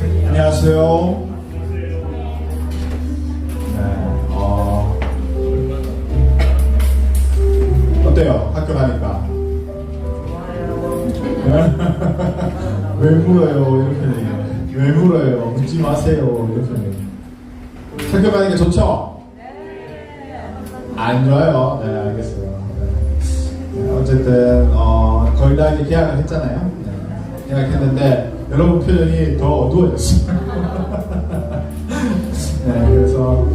안녕하세요. 어때요? 학교 가니까? 왜 물어요? 이렇게 왜 물어요? 묻지 마세요. 이렇게 학교 가니까 좋죠? 안 좋아요? 네, 알겠어요. 네, 어쨌든 거의 다 이제 계약을 했잖아요. 네, 계약했는데 여러분 표정이 더 어두워졌어요. 네, 그래서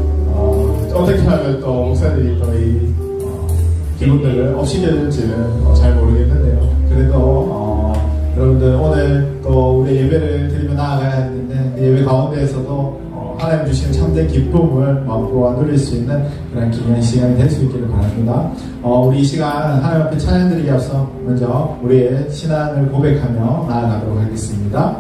어떻게 하면 또 목사들이 또 이 기분들을 업시켜줄지는 잘 모르겠는데요. 그래도 여러분들 오늘 또 우리 예배를 드리며 나아가야 하는데 예배 가운데에서도 하나님 주시는 참된 기쁨을 맛보아 누릴 수 있는 그런 귀한 시간이 될 수 있기를 바랍니다. 우리 이 시간 하나님 앞에 찬양드리기 앞서 먼저 우리의 신앙을 고백하며 나아가도록 하겠습니다.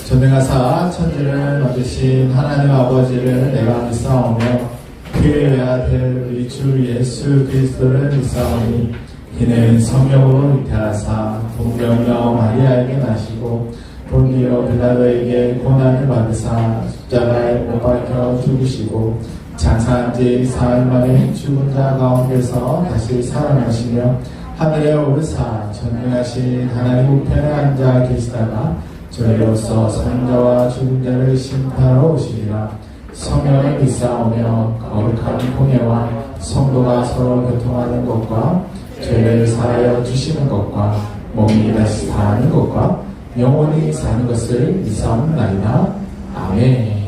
전능하사 천지를 만드신 하나님 아버지를 내가 믿사오며 그의 아들 우리 주 예수 그리스도를 믿사오니 이는 성령으로 잉태하사 동정녀 마리아에게 나시고 본디오 빌라도에게 고난을 받으사 십자가에 못 박혀 죽으시고 장사한 지 사흘 만에 죽은 자 가운데서 다시 살아나시며 하늘에 오르사 전능하신 하나님 우편에 앉아 계시다가 저희로서 선자와 죽은 자를 심판하러 오시리라. 성령을 믿사오며 거룩한 공예와 성도가 서로 교통하는 것과 죄를 사하여 주시는 것과 몸이 다시 사는 것과 영원히 사는 것을 믿사옵나이다. 아멘.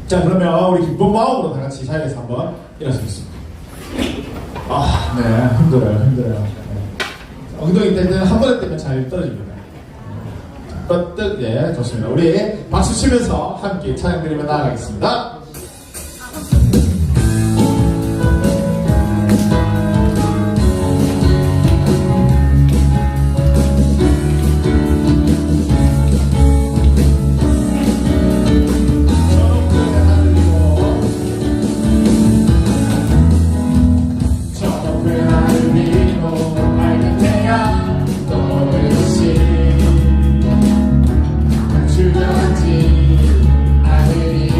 자, 그러면 우리 기쁜 마음으로 다 같이 자리에서 한번 일어서겠습니다. 네, 힘들어요. 네. 엉덩이 뗄 때는 한 번에 떼면 잘 떨어집니다. 네, 좋습니다. 우리 박수 치면서 함께 찬양 드리며 나아가겠습니다. 주저하지 않으리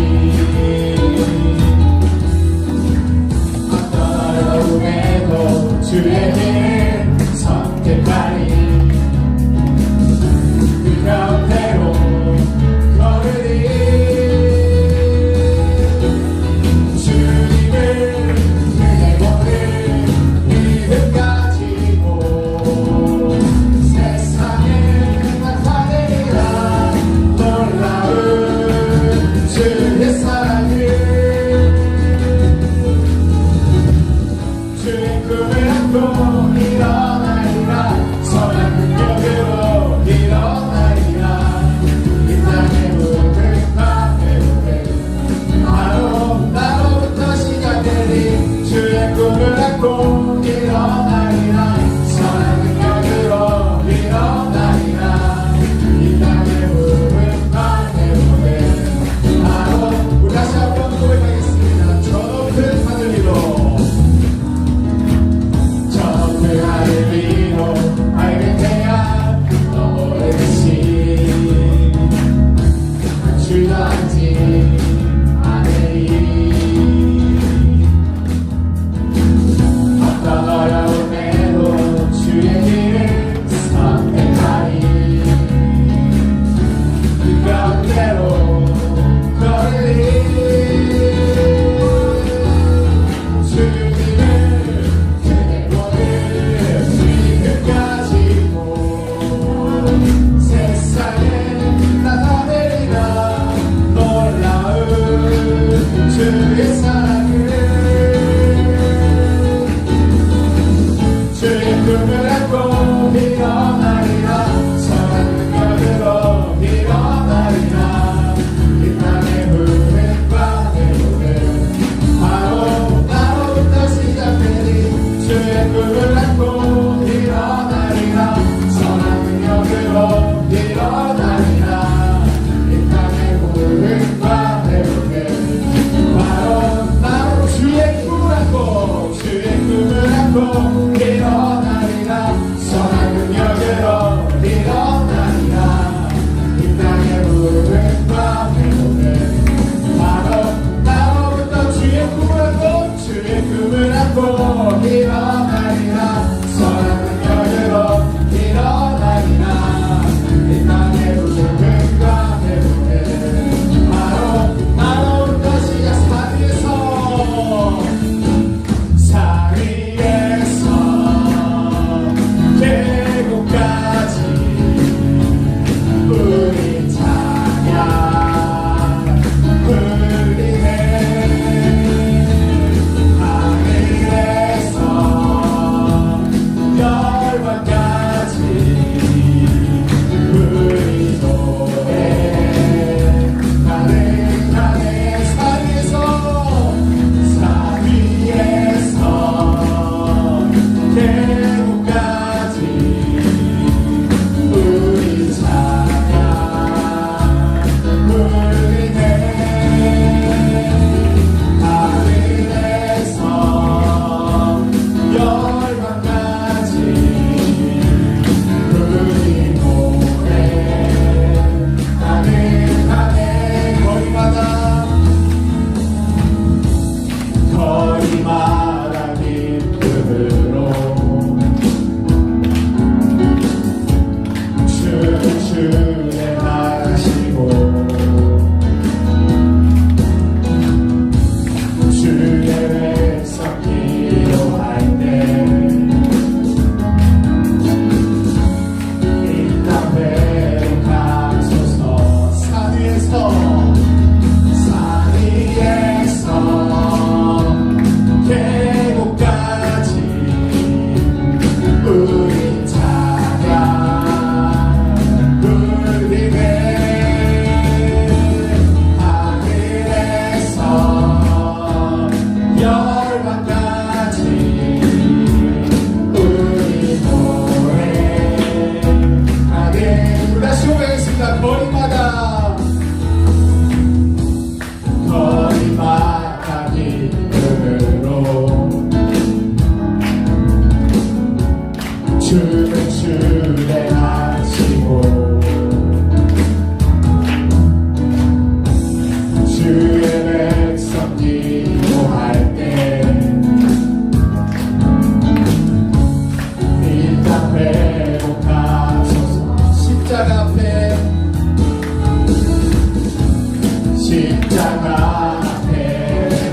십자가 앞에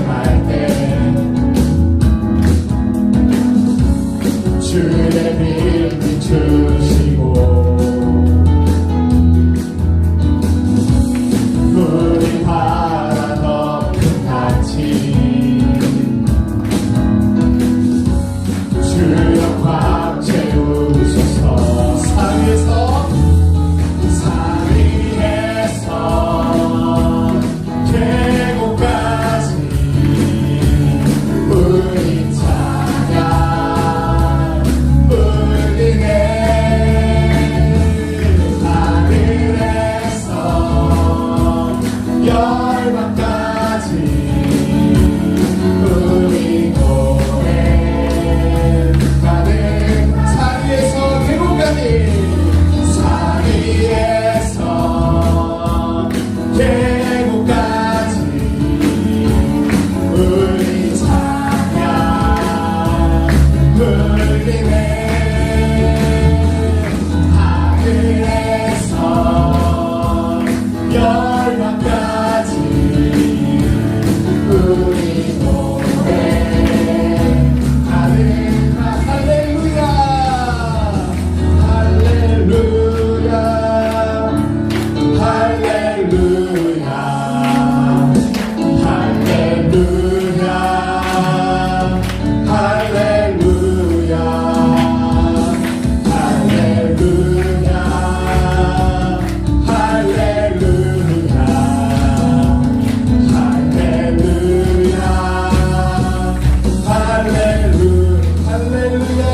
갈 때 주의 빛 비추시고 우리 바다 덮은 같이 주여 꽉 채우소서. 산 위에서 계곡까지 우리 찬양 울리네. 하늘에서 열방까지 우리 노래 가는. 산 위에서 계곡까지 산 위에서 계곡까지 우리 찬양 울리네. 하늘에서 열방까지 우리 노래 하는. 할렐루야 할렐루야 할렐루야 할렐루야 할렐루야 할렐루야 할렐루야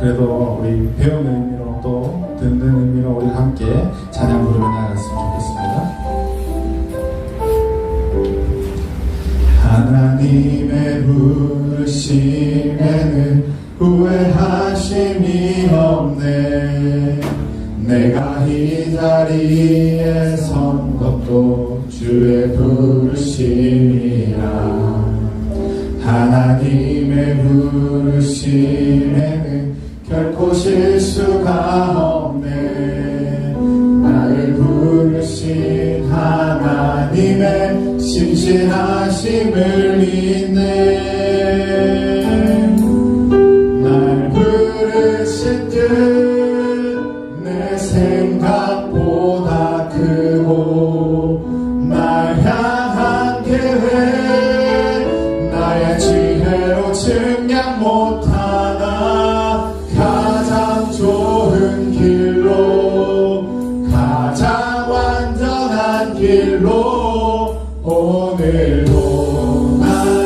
그래도 우리 배우는 의미로 또 듣는 의미로 우리 함께 찬양 부르며 나갔으면 좋겠습니다. 하나님의 부르심에는 후회하심이 없네. 내가 이 자리에 선 것도 주의 부르심이라. 하나님의 부르심에는 결코 실수가 없네. 나를 부르신 하나님의 신실하심을 믿네. 날 부르신 뜻 내 생각보다 크고 날 향한 계획 나의 지혜로 증량 못하나 가장 좋은 길로 가장 완전한 길로 오늘도 날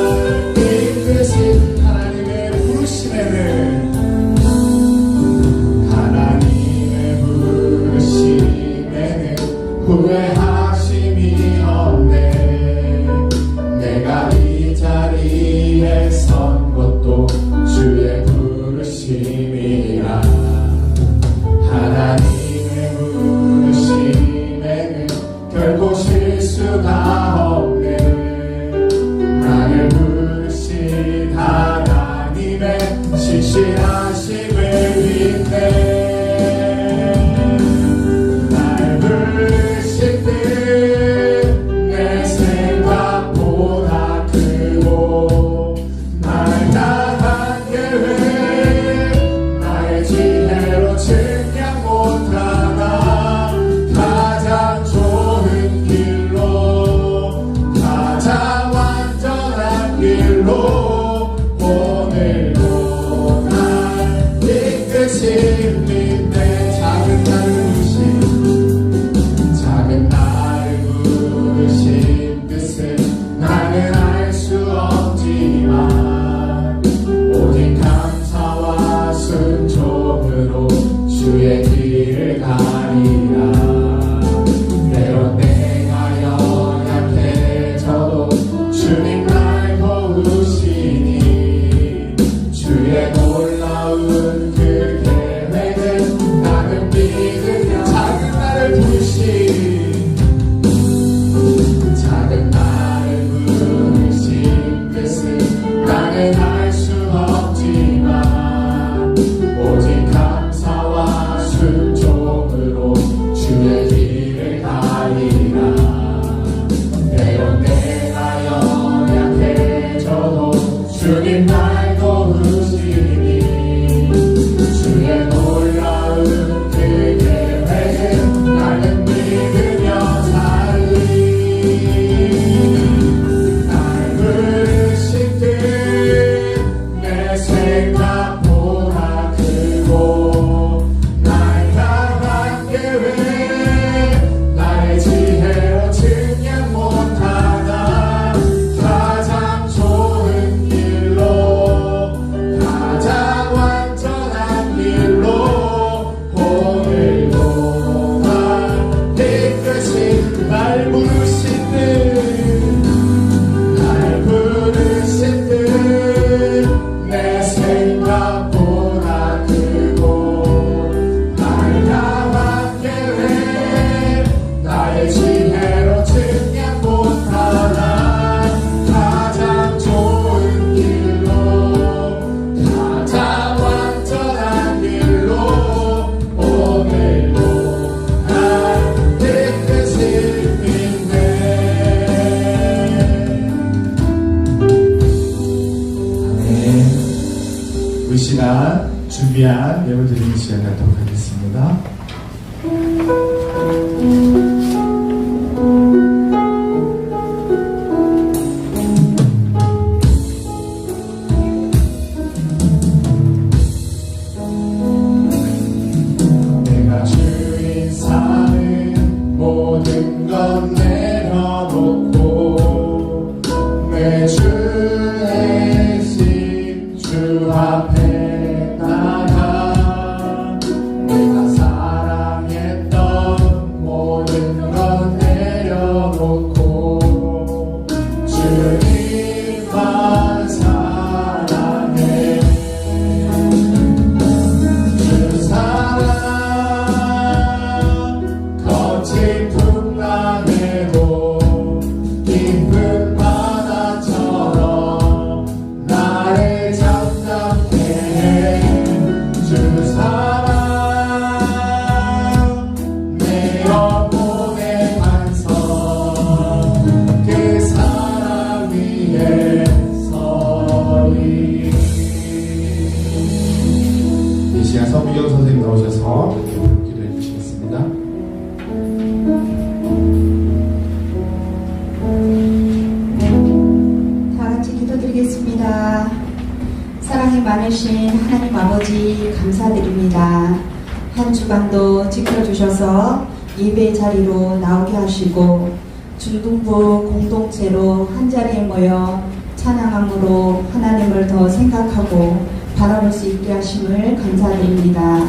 주님 날 도우시니 주의 놀라운 그 계획은 나는 믿으며 살리 날 부르신 뜻내 생각보다 크고 날 향한 계획 나의 지혜로 측량 못하나 가장 좋은 길로 가장 완전한 길로 오늘도 날 이끄신 날 부르신 날 부르신 뜻내 생각보다 크고 날 향한 계획 나의 지혜로 측량 못하나 가장 좋은 길로 가장 완전한 길로 오늘도 날 이끄시는데 아멘. 우리 시간 준비한 예물 드리는 시간 갖도록 하겠습니다. 내가 주인 사는 모든 건 내려놓고 내 주 대신 주 앞에 나가 내가 사랑했던 모든 건 내려놓고 주님만 사랑해 주 사랑 거친 풍랑에도 깊은 바다처럼 나를 잠잠케 해 주 사랑 내 영혼의 반석 그 사랑 위에 서리 이 시간 서미경 선생님 나오셔서 기도해 주시겠습니다. 다 같이 기도드리겠습니다. 사랑이 많으신 하나님 아버지 감사드립니다. 한 주간도 지켜주셔서 예배 자리로 나오게 하시고 중등부 공동체로 한자리에 모여 찬양함으로 하나님을 더 생각하고 바라볼 수 있게 하심을 감사드립니다.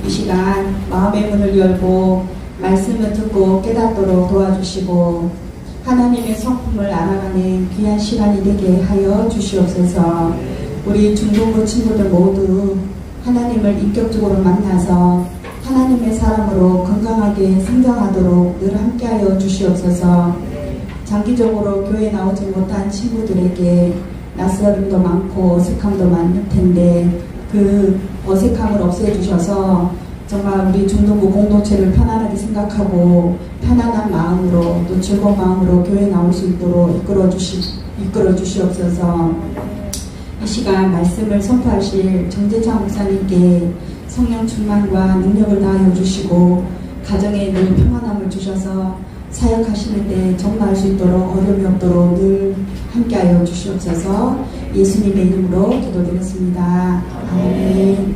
이 시간 마음의 문을 열고 말씀을 듣고 깨닫도록 도와주시고 하나님의 성품을 알아가는 귀한 시간이 되게 하여 주시옵소서. 우리 중동부 친구들 모두 하나님을 인격적으로 만나서 하나님의 사람으로 건강하게 성장하도록 늘 함께하여 주시옵소서. 장기적으로 교회 나오지 못한 친구들에게 낯설음도 많고 어색함도 많을 텐데 그 어색함을 없애주셔서 정말 우리 중동부 공동체를 편안하게 생각하고 편안한 마음으로 또 즐거운 마음으로 교회 나올 수 있도록 이끌어 주시옵소서. 이 시간 말씀을 선포하실 정재창 목사님께 성령 충만과 능력을 다하여 주시고 가정에 늘 평안함을 주셔서 사역하시는데 정말 수 있도록 어려움이 없도록 늘 함께하여 주시옵소서. 예수님의 이름으로 기도드렸습니다. 아멘.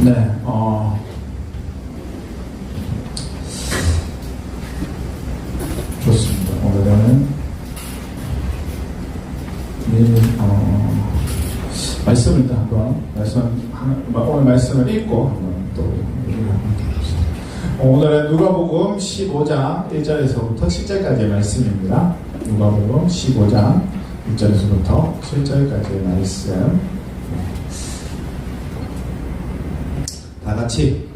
네, 좋습니다. 오늘은 말씀을 일단 한번 오늘 말씀을 읽고 한번 또 오늘은 누가복음 15장 1절에서부터 7절까지의 말씀입니다. 누가복음 15장 1절에서부터 7절까지의 말씀. 다 같이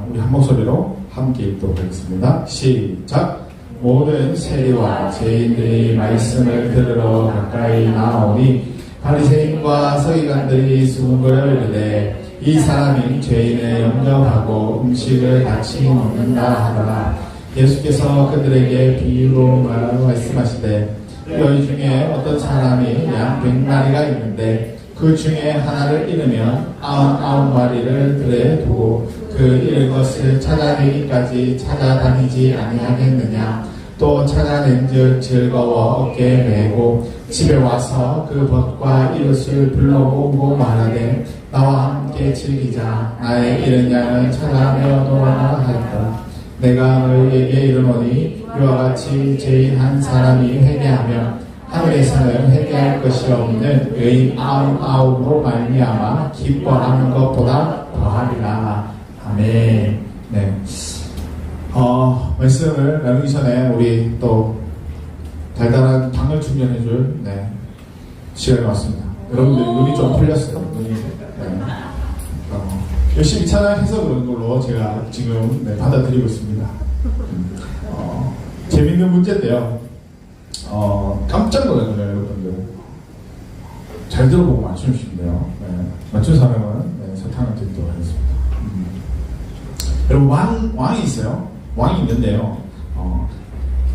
우리 한 목소리로 함께 읽도록 하겠습니다. 시작. 모든 세리와 죄인들이 말씀을 들으러 가까이 나오니 바리새인과 서기관들이 수군거려 이르되 이 사람이 죄인을 영접하고 음식을 같이 먹는다 하더라. 예수께서 그들에게 비유로 말씀하시되 너희 중에 어떤 사람이 양 100마리가 있는데 그 중에 하나를 잃으면 99마리를 들에 두고 그 잃은 것을 찾아내기까지 찾아다니지 아니하겠느냐. 또 찾아낸즉 즐거워 어깨에 메고 집에 와서 그 벗과 이웃을 불러보고 말하되 나와 함께 즐기자. 나의 잃은 양을 찾아내어놓으라 하였다. 내가 너희에게 이르노니 이와 같이 죄인 한 사람이 회개하면 하늘에서는 회개할 것이 없는 의인 99으로 말미암아 기뻐하는 것보다 더하리라. 아멘. 네. 말씀을 나누기 전에 우리 또 달달한 당을 충전해줄 시간이 왔습니다. 여러분들 눈이 좀 풀렸어요. 눈이. 네. 열심히 찬양해서 그런 걸로 제가 지금 받아들이고 있습니다. 재밌는 문제인데요. 깜짝 놀랐네요, 여러분들. 잘 들어보고 맞추시면 돼요. 맞춘 사람은 사탕을 드리도록 하겠습니다. 여러분, 왕이 있어요. 왕이 있는데요.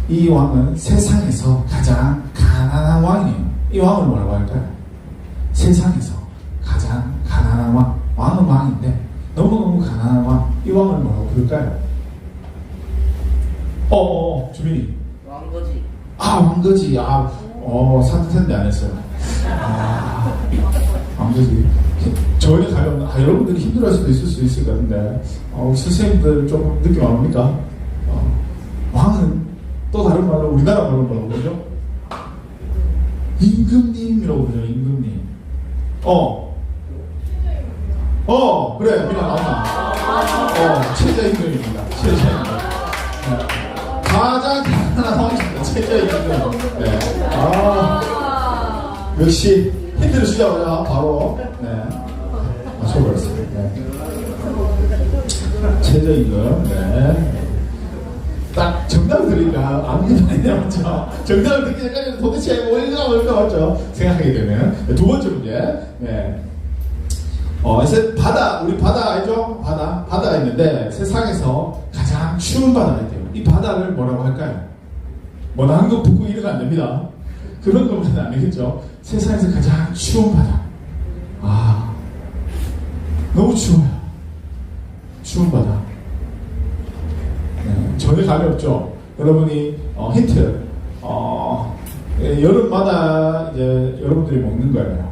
이 왕은 세상에서 가장 가난한 왕이에요. 이 왕을 뭐라고 할까요? 세상에서 가장 가난한 왕. 왕은 왕인데 너무너무 가난한 왕. 이 왕을 뭐라고 부를까요? 주민이. 왕거지. 왕거지. 산뜻한데 안 했어요. 왕거지. 저희 가면, 여러분들이 힘들어할 수도 있을 수 있을 것 같은데, 선생님들 좀 느낌 안 옵니까? 왕은 또 다른 말로, 우리나라 말로 뭐라고 그러죠? 임금님이라고 그러죠, 임금님. 그래, 미나 나왔나? 최저임금입니다. 최저임금. 가장 가난한 왕입니다. 최저임금. 네. 역시 힌트를 주자마자 바로 맞춰버렸습니다. 최저임금. 딱 정답을 들으니까 아무것도 아니냐 맞죠? 정답을 듣기 전까지는 도대체 뭘까 맞죠? 생각하게 되는 두 번째 문제. 바다, 우리 바다 알죠? 바다가 있는데 세상에서 가장 추운 바다가 있대요. 이 바다를 뭐라고 할까요? 남극, 북극 이런 거 안 됩니다. 그런 것보다는 아니겠죠? 세상에서 가장 추운 바다. 너무 추워요. 추운 바다. 전혀 감이 없죠? 여러분이, 힌트. 여름마다 이제 여러분들이 먹는 거예요.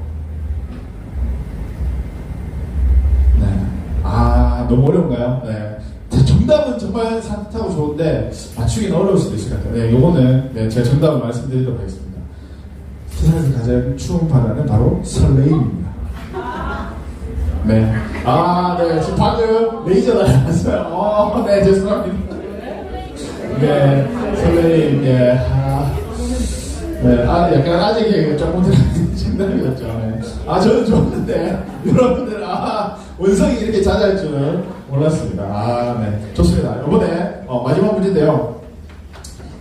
너무 어려운가요? 정답은 정말 산뜻하고 좋은데 맞추기는 어려울 수도 있을 것 같아요. 요거는 제가 정답을 말씀드리도록 하겠습니다. 세상에서 가장 추운 바다는 바로 설레임입니다. 지금 방금 레이저가 나왔어요. 죄송합니다. 설레임, 약간 아직 조금 들어가는 정답이었죠. 저는 좋았는데, 여러분들, 원성이 이렇게 자제할 줄은 몰랐습니다. 좋습니다. 이번에, 마지막 문제인데요.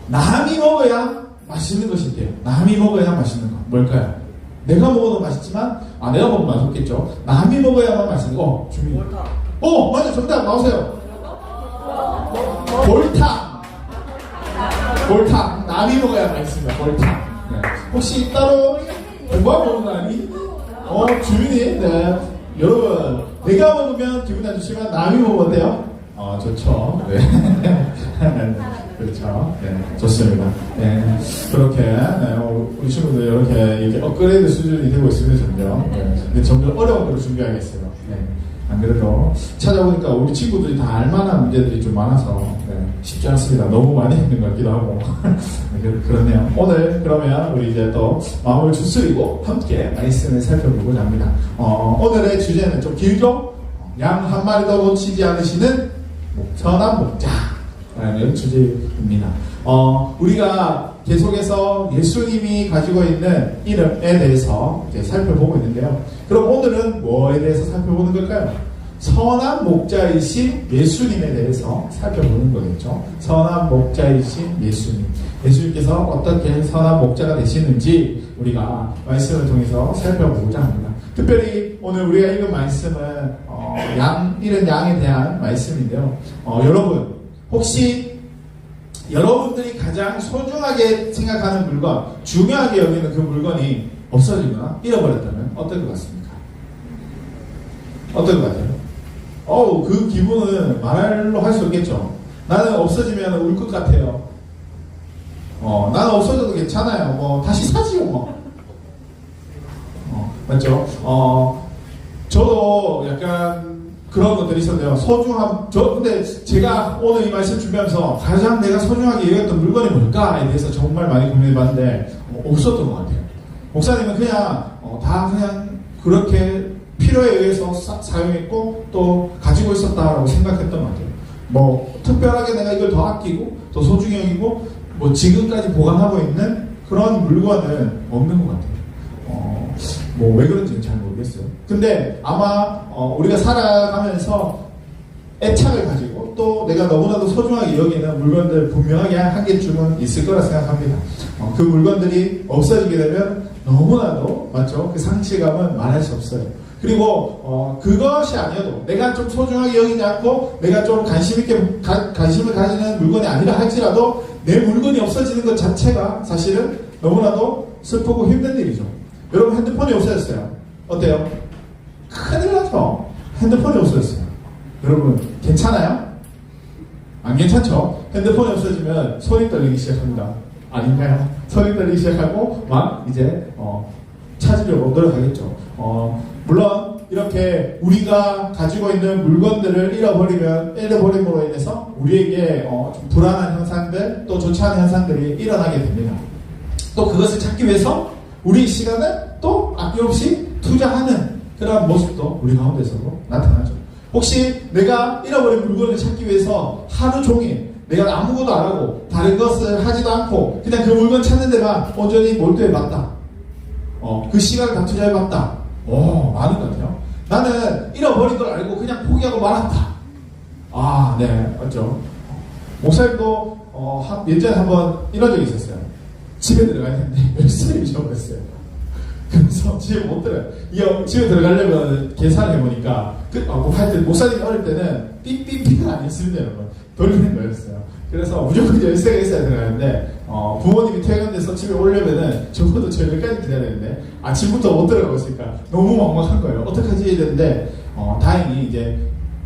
남이 먹어야 맛있는 것인데요. 남이 먹어야 맛있는 것. 뭘까요? 내가 먹어도 맛있지만, 내가 먹으면 맛없겠죠. 남이 먹어야만 맛있는 거. 주민. 맞아. 정답 나오세요. 볼탕. 남이 먹어야 맛있습니다. 볼탕. 혹시 따로 공부하고 먹는 거 아니? 주민이, 여러분, 내가 먹으면 기분 안 좋지만 남이 먹으면 어때요? 좋죠. 그렇죠. 좋습니다. 그렇게, 우리 친구들 이렇게 업그레이드 수준이 되고 있습니다, 점점. 근데 점점 어려운 걸 준비하겠어요. 안 그래도 찾아보니까 우리 친구들이 다 알만한 문제들이 좀 많아서 쉽지 않습니다. 너무 많이 힘든 것 같기도 하고. 그렇네요. 오늘 그러면 우리 이제 또 마음을 추스리고 함께 말씀을 살펴보고자 합니다. 오늘의 주제는 좀 길죠? 양 한 마리도 놓치지 않으시는 선한 목자라는 주제입니다. 우리가 계속해서 예수님이 가지고 있는 이름에 대해서 이제 살펴보고 있는데요. 그럼 오늘은 뭐에 대해서 살펴보는 걸까요? 선한 목자이신 예수님에 대해서 살펴보는 거겠죠. 선한 목자이신 예수님. 예수님께서 어떻게 선한 목자가 되시는지 우리가 말씀을 통해서 살펴보고자 합니다. 특별히 오늘 우리가 읽은 말씀은 이런 양에 대한 말씀인데요. 여러분, 혹시 여러분들이 가장 소중하게 생각하는 물건, 중요하게 여기는 그 물건이 없어지거나 잃어버렸다면 어떨 것 같습니까? 어떨 것 같아요? 그 기분은 말로 할 수 없겠죠. 나는 없어지면 울 것 같아요. 나는 없어져도 괜찮아요. 다시 사지요, 맞죠? 저도 약간 그런 것들이 있었는데요. 근데 제가 오늘 이 말씀 준비하면서 가장 내가 소중하게 여겼던 물건이 뭘까에 대해서 정말 많이 고민해봤는데, 없었던 것 같아요. 목사님은 그냥, 다 그냥 그렇게 필요에 의해서 사용했고, 또 가지고 있었다라고 생각했던 것 같아요. 특별하게 내가 이걸 더 아끼고, 더 소중히 여기고, 지금까지 보관하고 있는 그런 물건은 없는 것 같아요. 왜 그런지는 잘 모르겠어요. 근데 아마 우리가 살아가면서 애착을 가지고 또 내가 너무나도 소중하게 여기는 물건들 분명하게 한 개쯤은 있을 거라 생각합니다. 그 물건들이 없어지게 되면 너무나도, 맞죠? 그 상실감은 말할 수 없어요. 그리고 그것이 아니어도 내가 좀 소중하게 여기지 않고 내가 좀 관심을 가지는 물건이 아니라 할지라도 내 물건이 없어지는 것 자체가 사실은 너무나도 슬프고 힘든 일이죠. 여러분, 핸드폰이 없어졌어요. 어때요? 큰일 나죠? 핸드폰이 없어졌어요. 여러분, 괜찮아요? 안 괜찮죠? 핸드폰이 없어지면 손이 떨리기 시작합니다. 아닌가요? 손이 떨리기 시작하고 막 이제 찾으려고 노력하겠죠. 물론 이렇게 우리가 가지고 있는 물건들을 잃어버림으로 인해서 우리에게 좀 불안한 현상들, 또 좋지 않은 현상들이 일어나게 됩니다. 또 그것을 찾기 위해서 우리 시간을 또 아낌없이 투자하는 그런 모습도 우리 가운데서도 나타나죠. 혹시 내가 잃어버린 물건을 찾기 위해서 하루 종일 내가 아무것도 안 하고 다른 것을 하지도 않고 그냥 그 물건 찾는 데만 온전히 몰두해봤다. 그 시간을 다 투자해봤다. 많은 것 같아요. 나는 잃어버린 걸 알고 그냥 포기하고 말았다. 네, 맞죠. 목사님도 예전에 한번 이런 적이 있었어요. 집에 들어가는데 열쇠를 잊어버렸어요. 그래서 집에 못 들어요. 집에 들어가려면 계산을 해보니까 하여튼 목사님이 어릴 때는 삐삐삐가 아니었습니다, 여러분. 돌리는 거였어요. 그래서 무조건 열쇠가 있어야 들어가는데 부모님이 퇴근돼서 집에 오려면은 적어도 저녁까지 기다려야 되는데 아침부터 못 들어가고 있으니까 너무 막막한 거예요. 어떡하지 이랬는데 다행히 이제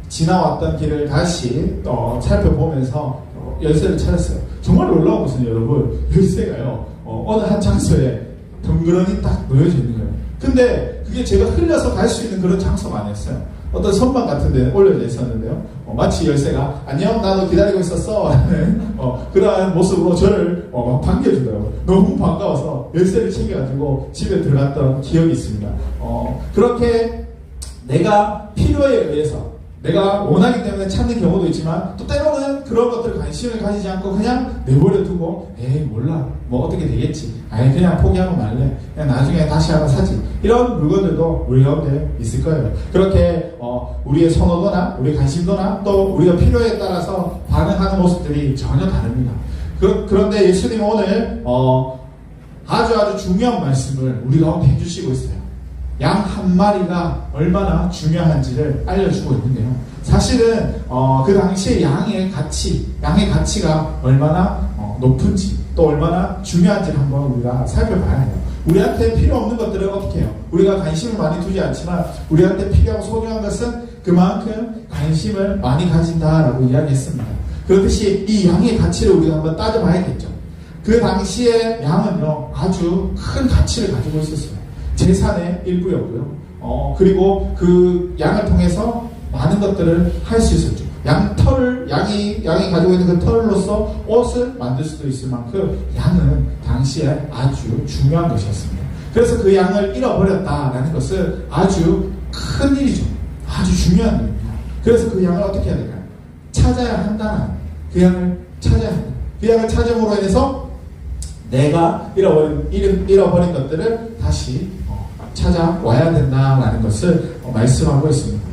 지나왔던 길을 다시 살펴보면서 열쇠를 찾았어요. 정말 놀라운 것은 여러분, 열쇠가요 어느 한 장소에 덩그러니 딱 놓여져 있는 거예요. 근데 그게 제가 흘려서 갈 수 있는 그런 장소가 아니었어요. 어떤 선반 같은 데 올려져 있었는데요. 마치 열쇠가 안녕 나도 기다리고 있었어 라는 그러한 모습으로 저를 반겨주더라고요. 너무 반가워서 열쇠를 챙겨가지고 집에 들어갔던 기억이 있습니다. 그렇게 내가 필요에 의해서 내가 원하기 때문에 찾는 경우도 있지만 또 때로는 그런 것들 관심을 가지지 않고 그냥 내버려 두고 몰라 어떻게 되겠지 그냥 포기하고 말래 그냥 나중에 다시 한번 사지 이런 물건들도 우리 가운데 있을 거예요. 그렇게 우리의 선호도나 우리 관심도나 또 우리가 필요에 따라서 반응하는 모습들이 전혀 다릅니다. 그런데 예수님 오늘 아주 중요한 말씀을 우리 가운데 해주시고 있어요. 양 한 마리가 얼마나 중요한지를 알려주고 있는데요. 사실은 그 당시에 양의 가치가 얼마나 높은지 또 얼마나 중요한지를 한번 우리가 살펴봐야 해요. 우리한테 필요 없는 것들은 어떻게 해요? 우리가 관심을 많이 두지 않지만 우리한테 필요하고 소중한 것은 그만큼 관심을 많이 가진다라고 이야기했습니다. 그렇듯이 이 양의 가치를 우리가 한번 따져봐야겠죠. 그 당시에 양은요 아주 큰 가치를 가지고 있었어요. 재산의 일부였고요. 그리고 그 양을 통해서 많은 것들을 할 수 있었죠. 양이 가지고 있는 그 털로서 옷을 만들 수도 있을 만큼 양은 당시에 아주 중요한 것이었습니다. 그래서 그 양을 잃어버렸다라는 것은 아주 큰 일이죠. 아주 중요한 일입니다. 그래서 그 양을 어떻게 해야 될까요? 찾아야 한다는 그 양을 찾아야 한다. 그 양을 찾음으로 인해서 내가 잃어버린 것들을 다시 찾아와야 된다라는 것을 말씀하고 있습니다.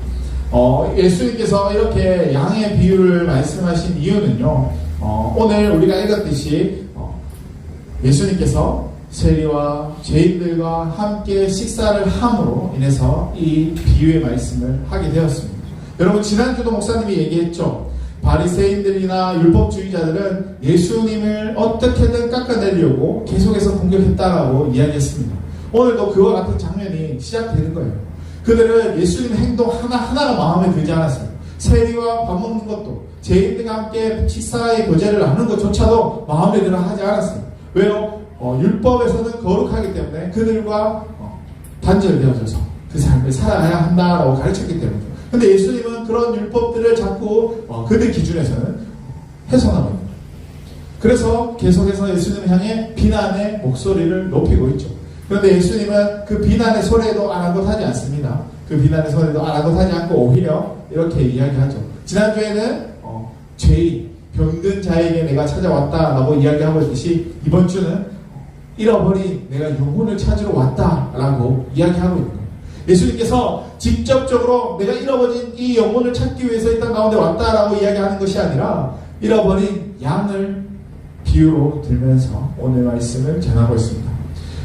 예수님께서 이렇게 양의 비유를 말씀하신 이유는요, 오늘 우리가 읽었듯이 예수님께서 세리와 죄인들과 함께 식사를 함으로 인해서 이 비유의 말씀을 하게 되었습니다. 여러분, 지난주도 목사님이 얘기했죠. 바리새인들이나 율법주의자들은 예수님을 어떻게든 깎아내리려고 계속해서 공격했다라고 이야기했습니다. 오늘도 그와 같은 장면이 시작되는 거예요. 그들은 예수님의 행동 하나하나가 마음에 들지 않았어요. 세리와 밥 먹는 것도, 죄인들과 함께 식사의 교제를 나누는 것조차도 마음에 들어 하지 않았어요. 왜요? 율법에서는 거룩하기 때문에 그들과 단절되어져서 그 삶을 살아가야 한다라고 가르쳤기 때문이죠. 근데 예수님은 그런 율법들을 자꾸 그들 기준에서는 훼손하고 있는 거예요. 그래서 계속해서 예수님을 향해 비난의 목소리를 높이고 있죠. 그런데 예수님은 그 비난의 소리에도 아랑곳하지 않습니다. 그 비난의 소리에도 아랑곳하지 않고 오히려 이렇게 이야기하죠. 지난주에는 죄인, 병든 자에게 내가 찾아왔다라고 이야기하고 있듯이 이번 주는 잃어버린 내가 영혼을 찾으러 왔다라고 이야기하고 있는 거예요. 예수님께서 직접적으로 내가 잃어버린 이 영혼을 찾기 위해서 이 땅 가운데 왔다라고 이야기하는 것이 아니라 잃어버린 양을 비유로 들면서 오늘 말씀을 전하고 있습니다.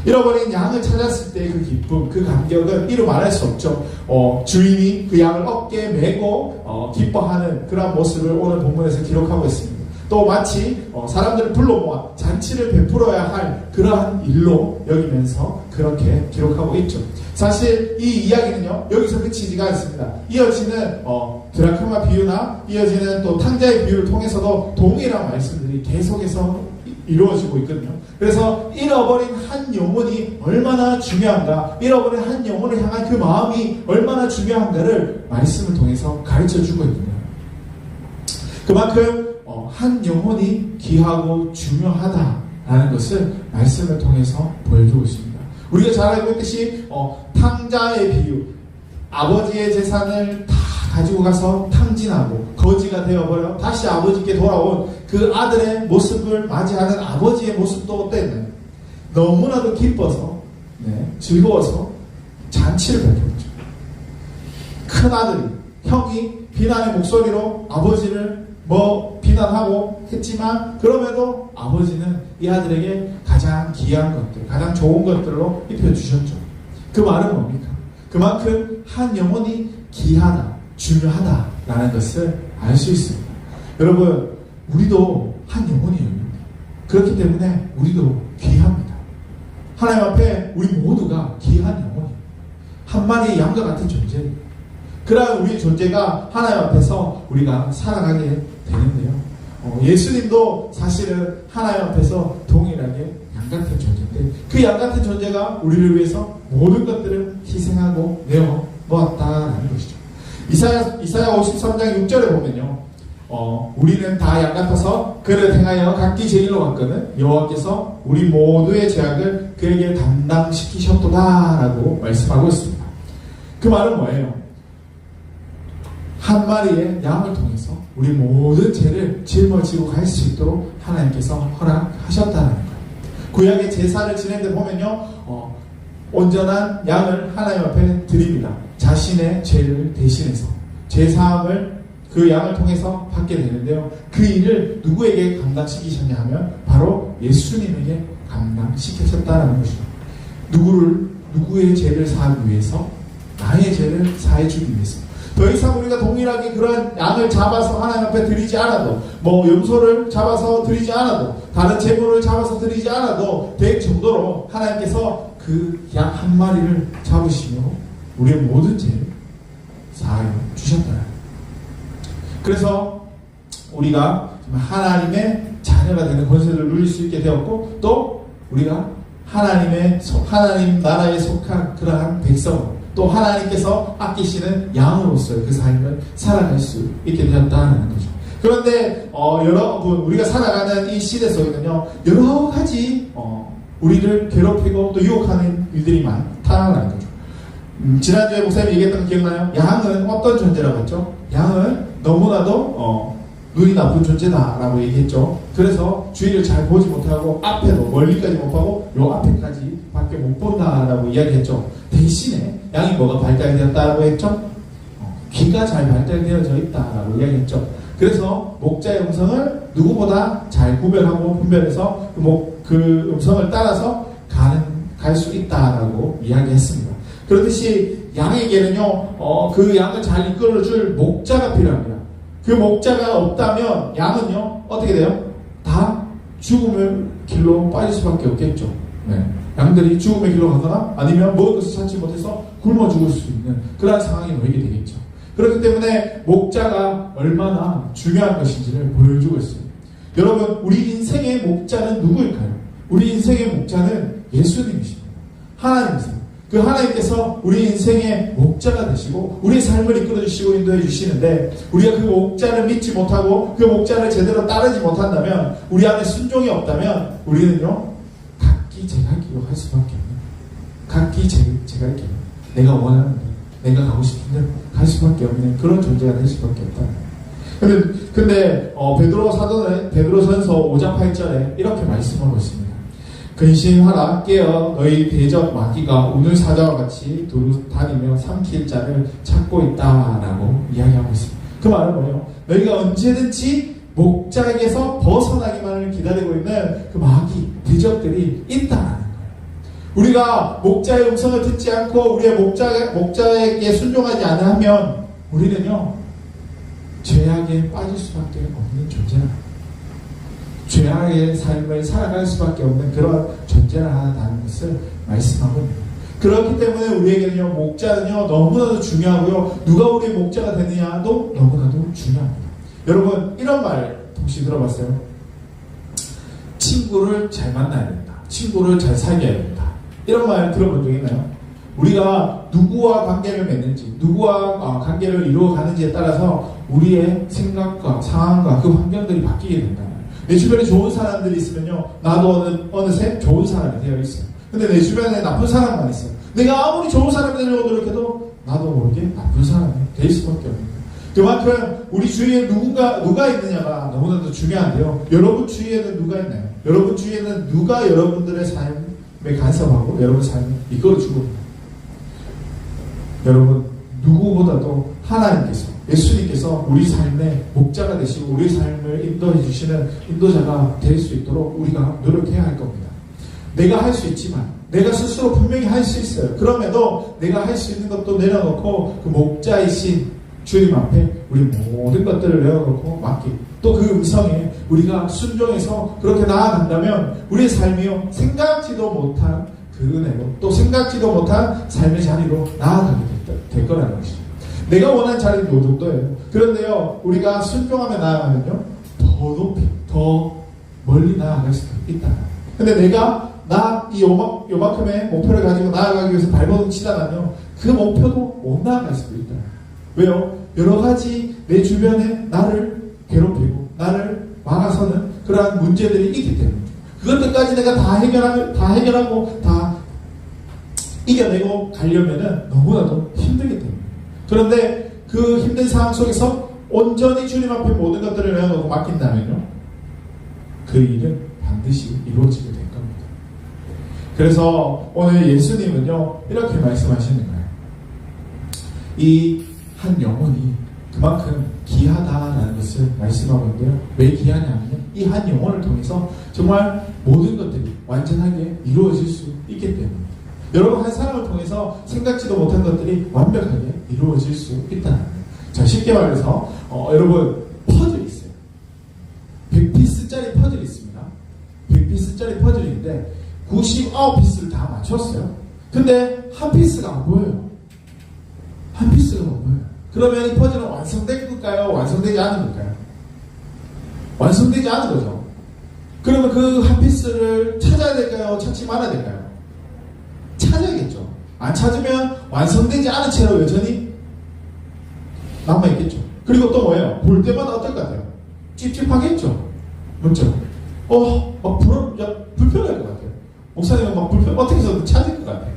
잃어버린 양을 찾았을 때 그 기쁨, 그 감격은 이루 말할 수 없죠. 주인이 그 양을 어깨에 메고 기뻐하는 그런 모습을 오늘 본문에서 기록하고 있습니다. 또 마치 사람들을 불러 모아 잔치를 베풀어야 할 그러한 일로 여기면서 그렇게 기록하고 있죠. 사실 이 이야기는요, 여기서 그치지가 않습니다. 이어지는 드라크마 비유나 이어지는 또 탕자의 비유를 통해서도 동일한 말씀들이 계속해서 이루어지고 있거든요. 그래서 잃어버린 한 영혼이 얼마나 중요한가, 잃어버린 한 영혼을 향한 그 마음이 얼마나 중요한가를 말씀을 통해서 가르쳐주고 있는 거예요. 그만큼 한 영혼이 귀하고 중요하다라는 것을 말씀을 통해서 보여주고 있습니다. 우리가 잘 알고 있듯이 탕자의 비유, 아버지의 재산을 다 가지고 가서 탕진하고 거지가 되어버려 다시 아버지께 돌아온 그 아들의 모습을 맞이하는 아버지의 모습도 어땠나요? 너무나도 기뻐서 즐거워서 잔치를 벌였죠. 큰 아들이, 형이 비난의 목소리로 아버지를 비난하고 했지만 그럼에도 아버지는 이 아들에게 가장 귀한 것들, 가장 좋은 것들로 입혀주셨죠. 그 말은 뭡니까? 그만큼 한 영혼이 귀하다, 중요하다라는 것을 알 수 있습니다. 여러분, 우리도 한 영혼이에요. 그렇기 때문에 우리도 귀합니다. 하나님 앞에 우리 모두가 귀한 영혼이에요. 한 마리의 양과 같은 존재예요. 그러한 우리의 존재가 하나님 앞에서 우리가 살아가게 되는데요. 예수님도 사실은 하나님 앞에서 동일하게 양 같은 존재인데 그 양 같은 존재가 우리를 위해서 모든 것들을 희생하고 내어 놓았다는 것이죠. 이사야 53장 6절에 보면요, 우리는 다 양 같아서 그를 행하여 각기 제 일로 갔거든 여호와께서 우리 모두의 죄악을 그에게 담당시키셨도다라고 말씀하고 있습니다. 그 말은 뭐예요? 한 마리의 양을 통해서 우리 모든 죄를 짊어지고 갈 수 있도록 하나님께서 허락하셨다는 거예요. 구약의 제사를 지낼 때 보면요, 온전한 양을 하나님 앞에 드립니다. 자신의 죄를 대신해서 제사함을 그 양을 통해서 받게 되는데요. 그 일을 누구에게 감당시키셨냐 하면 바로 예수님에게 감당시키셨다는 것이죠. 누구의 죄를 사하기 위해서? 나의 죄를 사해주기 위해서. 더 이상 우리가 동일하게 그러한 양을 잡아서 하나님 앞에 드리지 않아도, 염소를 잡아서 드리지 않아도, 다른 제물을 잡아서 드리지 않아도 될 정도로 하나님께서 그 양 한 마리를 잡으시며 우리의 모든 죄를 사하여 주셨다. 그래서 우리가 하나님의 자녀가 되는 권세를 누릴 수 있게 되었고, 또 우리가 하나님 나라에 속한 그러한 백성, 또 하나님께서 아끼시는 양으로서의 그 삶을 살아갈 수 있게 되었다는 거죠. 그런데 여러분, 우리가 살아가는 이 시대 속에는요, 여러 가지 우리를 괴롭히고 또 유혹하는 일들이 많다는 거죠. 지난주에 목사님이 얘기했던 거 기억나요? 양은 어떤 존재라고 했죠? 양은 너무나도 눈이 나쁜 존재다라고 얘기했죠. 그래서 주위를 잘 보지 못하고 앞에도 멀리까지 못 보고 요 앞에까지 밖에 못 본다라고 이야기했죠. 대신에 양이 뭐가 발달되었다라고 했죠? 귀가 잘 발달되어져 있다라고 이야기했죠. 그래서 목자의 음성을 누구보다 잘 구별하고 분별해서 그 음성을 따라서 갈 수 있다라고 이야기했습니다. 그렇듯이 양에게는요, 그 양을 잘 이끌어줄 목자가 필요합니다. 그 목자가 없다면 양은요, 어떻게 돼요? 다 죽음의 길로 빠질 수밖에 없겠죠. 네. 양들이 죽음의 길로 가거나 아니면 먹을 것을 찾지 못해서 굶어 죽을 수 있는 그러한 상황이 놓이게 되겠죠. 그렇기 때문에 목자가 얼마나 중요한 것인지를 보여주고 있습니다. 여러분, 우리 인생의 목자는 누구일까요? 우리 인생의 목자는 예수님이십니다. 하나님이세요. 그 하나님께서 우리 인생의 목자가 되시고 우리의 삶을 이끌어주시고 인도해 주시는데, 우리가 그 목자를 믿지 못하고 그 목자를 제대로 따르지 못한다면, 우리 안에 순종이 없다면 우리는요, 각기 제갈 길로 갈 수밖에 없는, 각기 제갈 길, 내가 원하는 데, 내가 가고 싶은 데 갈 수밖에 없는 그런 존재가 될 수밖에 없다. 근데 베드로전서 5장 8절에 이렇게 말씀하고 있습니다. 근신하라, 깨어 너희 대적 마귀가 오늘 사자와 같이 두루 다니며 삼킬 자를 찾고 있다라고 이야기하고 있습니다. 그 말은 뭐예요? 너희가 언제든지 목자에게서 벗어나기만을 기다리고 있는 그 마귀, 대적들이 있다라는 거예요. 우리가 목자의 음성을 듣지 않고 우리의 목자에게 순종하지 않으면 우리는요, 죄악에 빠질 수밖에 없는 존재라. 죄악의 삶을 살아갈 수밖에 없는 그런 존재라는 것을 말씀하고 있습니다. 그렇기 때문에 우리에게는요, 목자는요, 너무나도 중요하고요, 누가 우리의 목자가 되느냐도 너무나도 중요합니다. 여러분, 이런 말 혹시 들어봤어요? 친구를 잘 만나야 된다. 친구를 잘 사귀어야 된다. 이런 말 들어본 적 있나요? 우리가 누구와 관계를 맺는지, 누구와 관계를 이루어가는지에 따라서 우리의 생각과 상황과 그 환경들이 바뀌게 된다. 내 주변에 좋은 사람들이 있으면요, 나도 어느새 좋은 사람이 되어 있어요. 근데 내 주변에 나쁜 사람만 있어요. 내가 아무리 좋은 사람이 되려고 노력해도 나도 모르게 나쁜 사람이 될 수밖에 없는 거예요. 그만큼 우리 주위에 누가 있느냐가 너무나도 중요한데요. 여러분 주위에는 누가 있나요? 여러분 주위에는 누가 여러분들의 삶에 간섭하고 여러분 삶을 이끌어주고 있나요? 여러분, 누구보다도 하나님께서, 예수님께서 우리 삶의 목자가 되시고 우리 삶을 인도해 주시는 인도자가 될 수 있도록 우리가 노력해야 할 겁니다. 내가 할 수 있지만, 내가 스스로 분명히 할 수 있어요. 그럼에도 내가 할 수 있는 것도 내려놓고 그 목자이신 주님 앞에 우리 모든 것들을 내려놓고 맡기고, 또 그 음성에 우리가 순종해서 그렇게 나아간다면 우리의 삶이요, 생각지도 못한 그 은혜로, 또 생각지도 못한 삶의 자리로 나아가게 될 거라는 것이죠. 내가 원하는 자리는 요 정도예요. 그런데요, 우리가 순종하며 나아가면요, 더 높이, 더 멀리 나아갈 수도 있다. 근데 내가 요만큼의 목표를 가지고 나아가기 위해서 발버둥 치다가요, 그 목표도 못 나아갈 수도 있다. 왜요? 여러 가지 내 주변에 나를 괴롭히고 나를 막아서는 그러한 문제들이 있기 때문에, 그것들까지 내가 다 해결하고 다 이겨내고 가려면은 너무나도 힘들기 때문에. 그런데 그 힘든 상황 속에서 온전히 주님 앞에 모든 것들을 내어놓고 맡긴다면요, 그 일은 반드시 이루어지게 될 겁니다. 그래서 오늘 예수님은요, 이렇게 말씀하시는 거예요. 이 한 영혼이 그만큼 귀하다라는 것을 말씀하고 있는데요. 왜 귀하냐면요, 이 한 영혼을 통해서 정말 모든 것들이 완전하게 이루어질 수 있기 때문입니다. 여러분, 한 사람을 통해서 생각지도 못한 것들이 완벽하게 이루어질 수 있다는 거예요. 자, 쉽게 말해서 여러분, 퍼즐이 있어요. 100피스짜리 퍼즐이 있습니다. 100피스짜리 퍼즐인데 99피스를 다 맞췄어요. 근데 한 피스가 안 보여요. 한 피스가 안 보여요. 그러면 이 퍼즐은 완성된 걸까요? 완성되지 않은 걸까요? 완성되지 않은 거죠. 그러면 그 한 피스를 찾아야 될까요? 찾지 말아야 될까요? 찾아야겠죠. 안 찾으면 완성되지 않은 채로 여전히 남아있겠죠. 그리고 또 뭐예요? 볼 때마다 어떨 것 같아요? 찝찝하겠죠. 맞죠? 불편할 것 같아요. 목사님은 막 어떻게 해서든 찾을 것 같아요.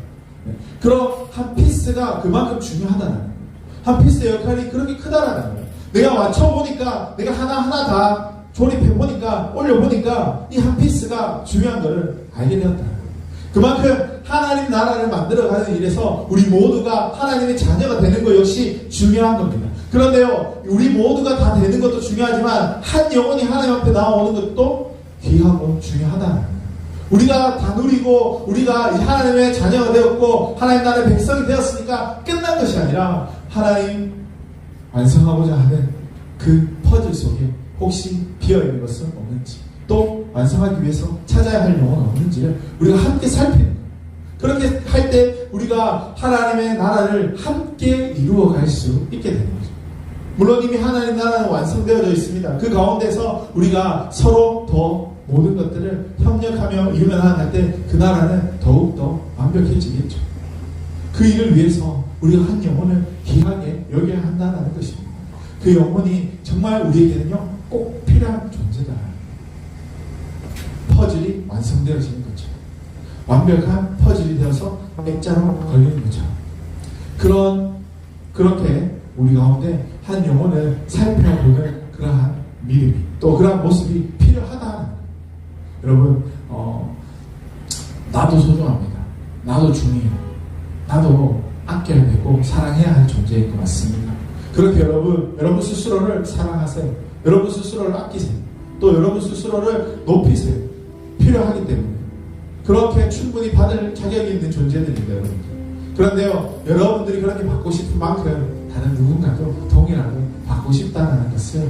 네. 그럼 한 피스가 그만큼 중요하다는 거예요. 한 피스의 역할이 그렇게 크다라는 거예요. 내가 맞춰보니까, 내가 하나하나 다 조립해보니까, 올려보니까 이 한 피스가 중요한 것을 알게 되었다는 거예요. 그만큼 하나님 나라를 만들어가는 일에서 우리 모두가 하나님의 자녀가 되는 것 역시 중요한 겁니다. 그런데요, 우리 모두가 다 되는 것도 중요하지만 한 영혼이 하나님 앞에 나오는 것도 귀하고 중요하다는 거예요. 우리가 다 누리고 우리가 하나님의 자녀가 되었고 하나님 나라의 백성이 되었으니까 끝난 것이 아니라 하나님 완성하고자 하는 그 퍼즐 속에 혹시 비어있는 것은 없는지, 또 완성하기 위해서 찾아야 할 영혼은 없는지를 우리가 함께 살피는 거예요. 그렇게 할 때 우리가 하나님의 나라를 함께 이루어갈 수 있게 되는 거죠. 물론 이미 하나님 나라는 완성되어져 있습니다. 그 가운데서 우리가 서로 더 모든 것들을 협력하며 이루며 나아갈 때 그 나라는 더욱더 완벽해지겠죠. 그 일을 위해서 우리가 한 영혼을 귀하게 여겨야 한다는 것입니다. 그 영혼이 정말 우리에게는요 꼭 필요한 존재다. 퍼즐이 완성되어지는 거죠. 완벽한 퍼즐이 되어서 액자로 걸리는 거죠. 그렇게 우리 가운데 한 영혼을 살펴보는 그러한 믿음이, 또 그러한 모습이 필요하다. 여러분, 나도 소중합니다. 나도 중요해요. 나도 아껴야 되고 사랑해야 할 존재인 것 같습니다. 그렇게 여러분 스스로를 사랑하세요. 여러분 스스로를 아끼세요. 또 여러분 스스로를 높이세요. 필요하기 때문에. 그렇게 충분히 받을 자격이 있는 존재들입니다, 여러분들. 그런데요, 여러분들이 그렇게 받고 싶은 만큼 다른 누군가도 동일하게 받고 싶다는 것을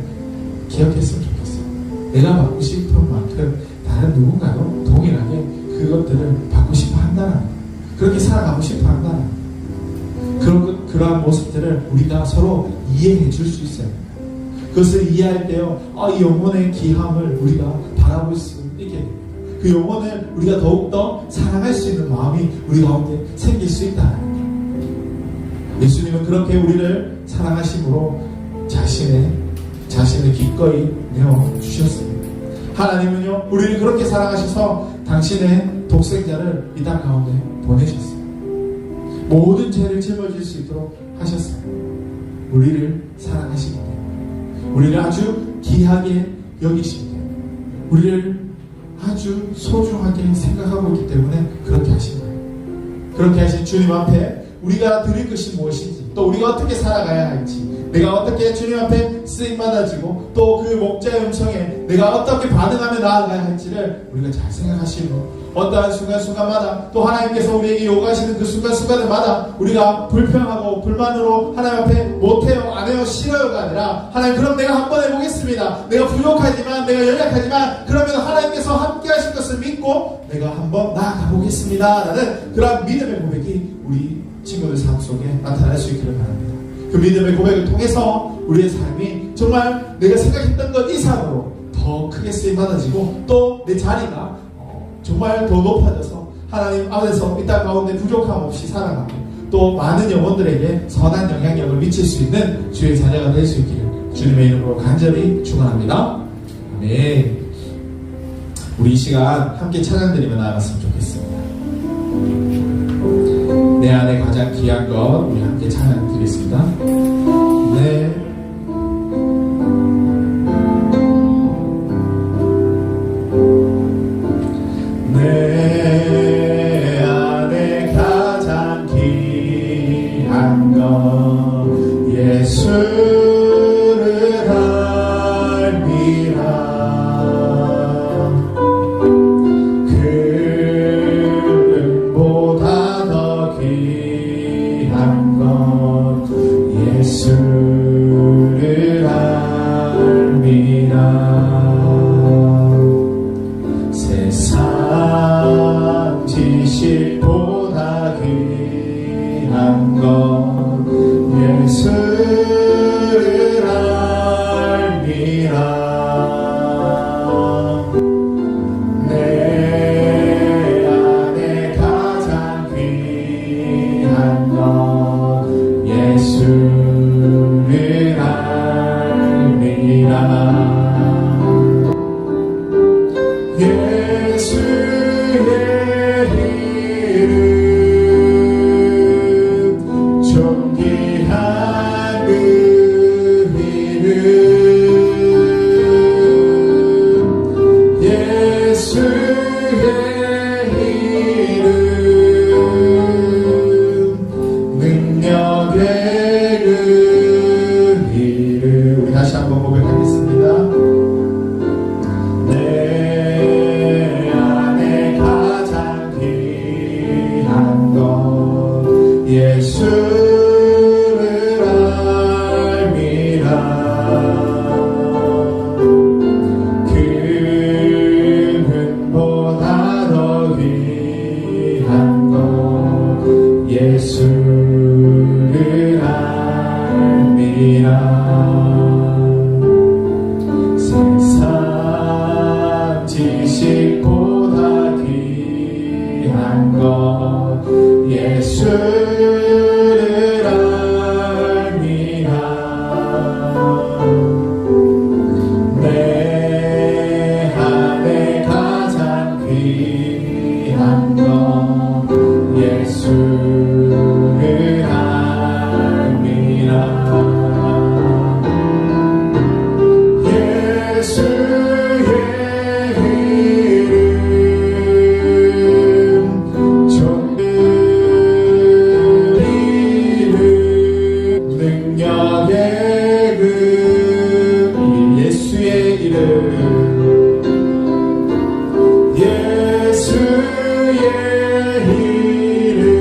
기억했으면 좋겠어요. 내가 받고 싶은 만큼 다른 누군가도 동일하게 그것들을 받고 싶어 한다는 거예요. 그렇게 살아가고 싶어 한다는 거예요. 그러한 모습들을 우리가 서로 이해해 줄 수 있어야 합니다. 그것을 이해할 때요, 이 영혼의 귀함을 우리가 바라볼 수 있게 됩니다. 그 영혼을 우리가 더욱더 사랑할 수 있는 마음이 우리 가운데 생길 수 있다는 거예요. 예수님은 그렇게 우리를 사랑하심으로 자신을 기꺼이 내어주셨습니다. 하나님은요, 우리를 그렇게 사랑하셔서 당신의 독생자를 이 땅 가운데 보내셨어요. 모든 죄를 짊어질 수 있도록 하셨어요. 우리를 사랑하시기 때문에, 우리를 아주 귀하게 여기시기 때문에, 우리를 아주 소중하게 생각하고 있기 때문에 그렇게 하신 거예요. 그렇게 하신 주님 앞에 우리가 드릴 것이 무엇인지, 또 우리가 어떻게 살아가야 할지, 내가 어떻게 주님 앞에 쓰임받아지고 또 그 목자의 음성에 내가 어떻게 반응하며 나아가야 할지를 우리가 잘 생각하시고, 어떠한 순간순간마다 또 하나님께서 우리에게 요구하시는 그 순간순간들마다 우리가 불평하고 불만으로 하나님 앞에 못해요, 안해요, 싫어요가 아니라, 하나님 그럼 내가 한번 해보겠습니다. 내가 부족하지만, 내가 연약하지만 그러면 하나님께서 함께 하실 것을 믿고 내가 한번 나아가 보겠습니다 라는 그러한 믿음의 고백이 우리 친구들 삶 속에 나타날 수 있기를 바랍니다. 그 믿음의 고백을 통해서 우리의 삶이 정말 내가 생각했던 것 이상으로 더 크게 쓰임받아지고, 또 내 자리가 정말 더 높아져서 하나님 앞에서 이 땅 가운데 부족함 없이 살아가고, 또 많은 영혼들에게 선한 영향력을 미칠 수 있는 주의 자녀가 될 수 있기를 주님의 이름으로 간절히 축원합니다. 아멘. 우리 이 시간 함께 찬양 드리며 나아갔으면 좋겠습니다. 내 안에 가장 귀한 것, 우리 함께 찬양 드리겠습니다. 내 안에 가장 귀한 것, 예수를 알미라. 금보다 더 귀한 것, 예수를 알미라. 세상 지식보다 귀한 것, 예수를 알미라. 내 안에 가장 귀한 것, 예수를 알미라. 금은보다 더 귀한 것 예수를 알미라. 세상 지식보다 귀한 것 예수를 알미라. 내 안에 가장 귀한 것 예수를 알미라. 예수의 이름 좋은 이름 능력의 그 예수의 이름 예수의 이름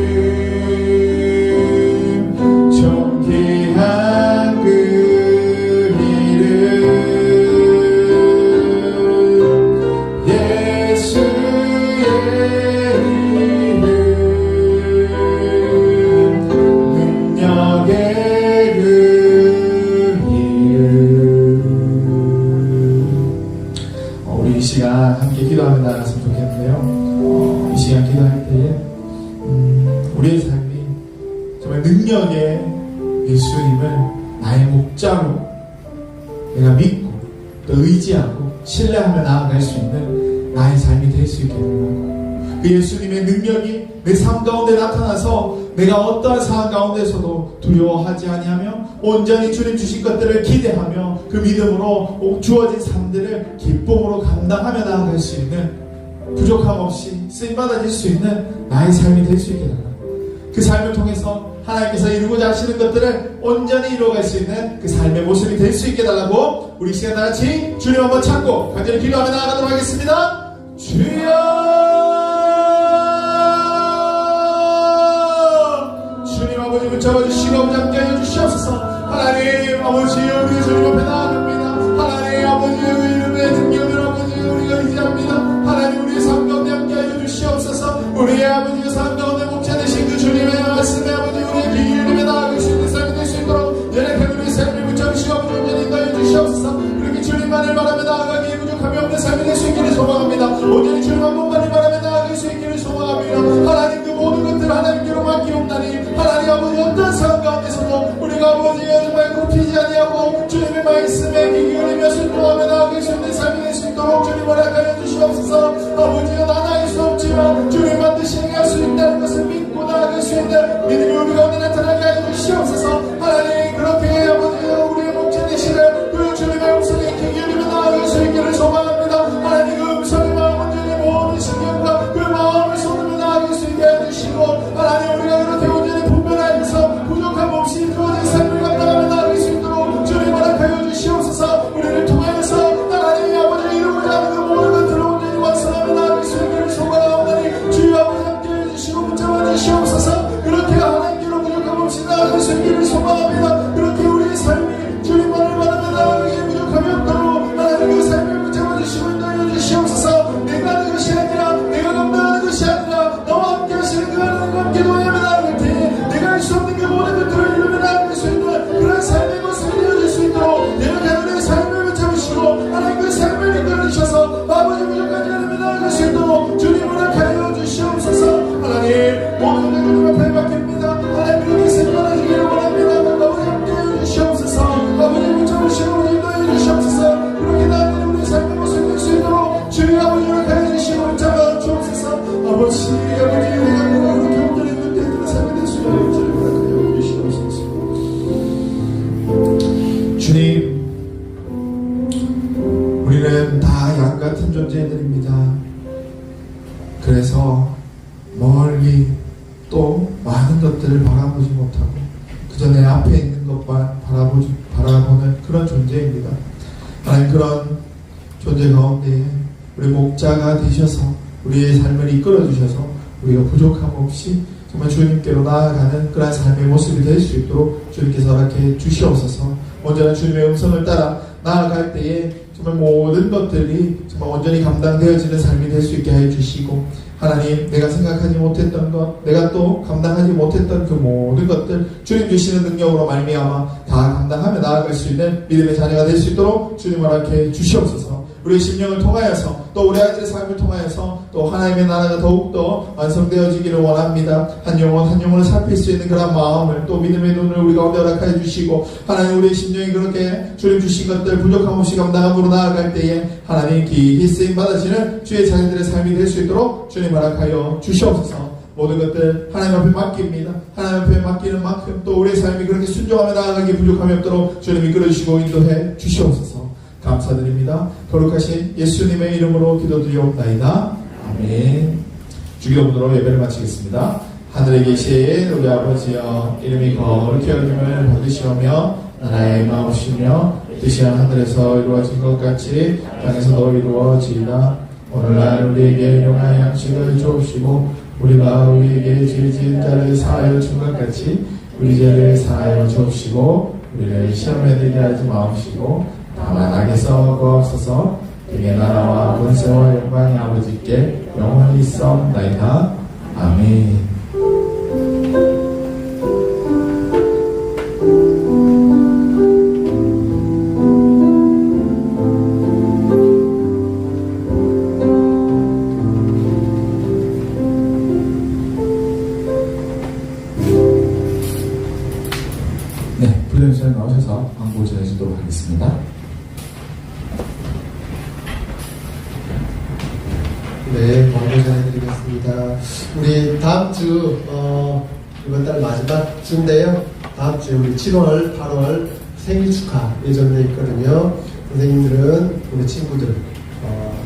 존귀한 그 이름 예수의 이름 능력의 그 이름. 우리 이 시간 함께 기도하며 나갔으면 좋겠는데요. 이 시간 기도할 때에 우리의 삶이 정말 능력의 예수님을 나의 목자로 내가 믿고 또 의지하고 신뢰하며 나아갈 수 있는 나의 삶이 될 수 있게 되고, 그 예수님의 능력이 내 삶 가운데 나타나서 내가 어떠한 상황 가운데서도 두려워하지 아니하며 온전히 주님 주신 것들을 기대하며 그 믿음으로 주어진 삶들을 기쁨으로 감당하며 나아갈 수 있는, 부족함 없이 쓰임받아질 수 있는 나의 삶이 될 수 있게 된다. 그 삶을 통해서 하나님께서 이루고자 하시는 것들을 온전히 이루어갈 수 있는 그 삶의 모습이 될 수 있게 달라고 우리 시간 다같이 주님 한번 찾고 간절히 기도하며 나아가도록 하겠습니다. 주여, 주님 아버지 붙잡아주시고 아버지 함께하여 주시옵소서. 하나님 아버지 우리 주님 앞에 나아갑니다. 하나님 아버지 이름의 능력을 아버지 우리가 의지합니다. 하나님 우리의 삶 가운데 함께하여 주시옵소서. 우리의 아버지의 삶 가운데 목자 되신 그 주님의 말씀에 아버지 우리의 귀 기울임에 나아갈 수 있는 삶이 될 수 있도록 연약한 우리의 삶을 붙잡으시고 아버지 온전히 인도하여 주시옵소서. 이렇게 주님만을 바라며 나아가기에 부족함이 없는 삶이 될 수 있기를 소망합니다. 온전히 주님 한 번만을 바라며 나아갈 수 있기를 소망합니다. 하나님 그 모든 것들 하나님께로 맡기옵나니 하나님 아버지 어떤 상황 가운데서도 우리가 아버지가 정말 굽히지 아니하고 주님의 말씀에 귀 기울이며 순종하며 나아갈 수 있는 삶이 될 수 있도록 주님 허락하여 주시옵소서. 아버지가 나 나일 수 없지만 주님 반드시 행할 수 있다는 것을 믿고 나아갈 수 있는 믿음이 우리 가운데 나타나게 하여 주시옵소서. 하나님 그렇게 아버지가 우리의 목자 되시는 그 주님의 음성에 귀 기울이며 나아갈 수 있기를 소망합니다. 하나님 그 음성의 마음 온전히 모든 신경과 그 마음을 쏟으며 나아갈 수 있게 해주시고, 하나님 우리가 그렇게 온전히 분별하여서 부족함 없이 주어진 삶을 감당하며 나아갈 수 있도록 주님 허락하여 주시옵소서. 우리를 통하여서 하나님 아버지 이루고자 하는 그 모든 것들을 온전히 완성하며 나아갈 수 있기를 소망하오나니 주여 아버지 함께해 주시고 붙잡아 주시옵소서. 그렇게 하나님께로 부족함 없이 나아갈 수 있기를 소망합니다. 그렇게 우리의 삶이 주님만을 바라며 나아가기에 부족함이 없도록 하나님 그 삶을 붙잡아 주시고 인도하여 주시옵소서. 내가 하는 것이 아니라 내가 감당하는 것이 아니라 너와 함께 하시는 그 하나님과 함께 동행하며 나아갈 때에 내가 할 수 없는 그 모든 것들을 이루며 나아갈 수 있는 그런 삶의 모습이 되어질 수 있도록 내가 하나님의 삶을 붙잡으시고 하나님 그 삶을 이끌어 주셔서 아버지 부족하지 않으며 나아갈 수 있도록 주님 허락하여 주시옵소서. 하나님 모든 것을 주님 앞에 맡깁니다. 하나님 그렇게 생활하시기를 원합니다. 아버지 함께해 주시옵소서. 아버지 붙잡으시고 인도해 주시옵소서. 그렇게 나아가는 우리 삶의 모습이 될 수 있도록 주님 아버지 허락하여 주시고 붙잡아 주옵소서. 아버지 내가 그렇게 온전히 있는 때들의 삶이 될 수 있도록 주님 허락하여 주시옵소서. 주님, 우리는 다 양 같은 존재들입니다. 그래서 멀리 또 많은 것들을 바라보지 못하고 그저 내 앞에 있는 것만 바라보는 그런 존재입니다. 하나님 그런 존재 가운데 우리 목자가 되셔서 우리의 삶을 이끌어 주셔서 우리가 부족함 없이 정말 주님께로 나아가는 그러한 삶의 모습이 될 수 있도록 주님께서 허락해 주시옵소서. 온전한 주님의 음성을 따라 나아갈 때에 정말 모든 것들이 정말 온전히 감당되어지는 삶이 될 수 있게 해 주시고, 하나님, 내가 생각하지 못했던 것, 내가 또 감당하지 못했던 그 모든 것들 주님 주시는 능력으로 말미암아 다 감당하며 나아갈 수 있는 믿음의 자녀가 될 수 있도록 주님 허락해 주시옵소서. 우리의 심령을 통하여서, 또 우리 아이들의 삶을 통하여서 또 하나님의 나라가 더욱더 완성되어지기를 원합니다. 한 영혼 한 영혼을 살필 수 있는 그런 마음을, 또 믿음의 눈을 우리 가운데 허락해 주시고, 하나님, 우리의 심령이 그렇게 주님 주신 것들 부족함 없이 감당함으로 나아갈 때에 하나님 기히 쓰임 받으시는 주의 자녀들의 삶이 될 수 있도록 주님 허락하여 주시옵소서. 모든 것들 하나님 앞에 맡깁니다. 하나님 앞에 맡기는 만큼 또 우리의 삶이 그렇게 순종하며 나아가기 부족함이 없도록 주님 이끌어주시고 인도해 주시옵소서. 감사드립니다. 거룩하신 예수님의 이름으로 기도드리옵나이다. 아멘. 주기도문으로 예배를 마치겠습니다. 하늘에 계신 우리 아버지여, 이름이 거룩히 여김을 받으시오며 나라의 마음이시며 뜻이 하늘에서 이루어진 것 같이 땅에서도 이루어지이다. 오늘날 우리에게 일용할 양식을 주옵시고, 우리가 우리에게 죄 지은 자를 사하여 준 것 같이 우리 죄를 사하여 주옵시고, 우리를 시험에 들게 하지 마옵시고 다만 악에서 구하옵소서. 그의 나라와 권세와 영광이 아버지께 영원히 있사옵나이다. 아멘. 네, 불륜선에 나오셔서 광고 전해주도록 하겠습니다. 네, 광고 전해드리겠습니다. 우리 다음 주, 이번 달 마지막 주인데요. 다음 주에 우리 7월, 8월 생일 축하 예정되어 있거든요. 선생님들은 우리 친구들,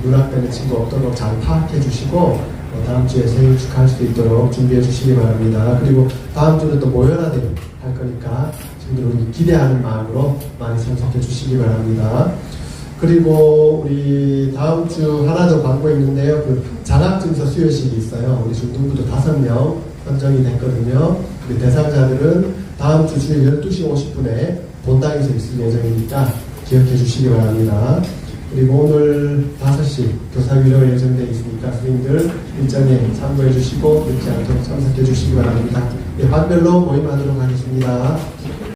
눈앞에는 친구 없도록 잘 파악해 주시고, 다음 주에 생일 축하할 수 있도록 준비해 주시기 바랍니다. 그리고 다음 주는 또 모여라대로 할 거니까 친구들 우리 기대하는 마음으로 많이 참석해 주시기 바랍니다. 그리고 우리 다음 주 하나 더 광고 있는데요. 그 장학증서 수여식이 있어요. 우리 중등부도 5명 선정이 됐거든요. 우리 대상자들은 다음 주 주일 12시 50분에 본당에서 있을 예정이니까 기억해 주시기 바랍니다. 그리고 오늘 5시 교사위로 예정되어 있으니까 선생님들 일정에 참고해 주시고 늦지 않도록 참석해 주시기 바랍니다. 네, 반별로 모임하도록 하겠습니다.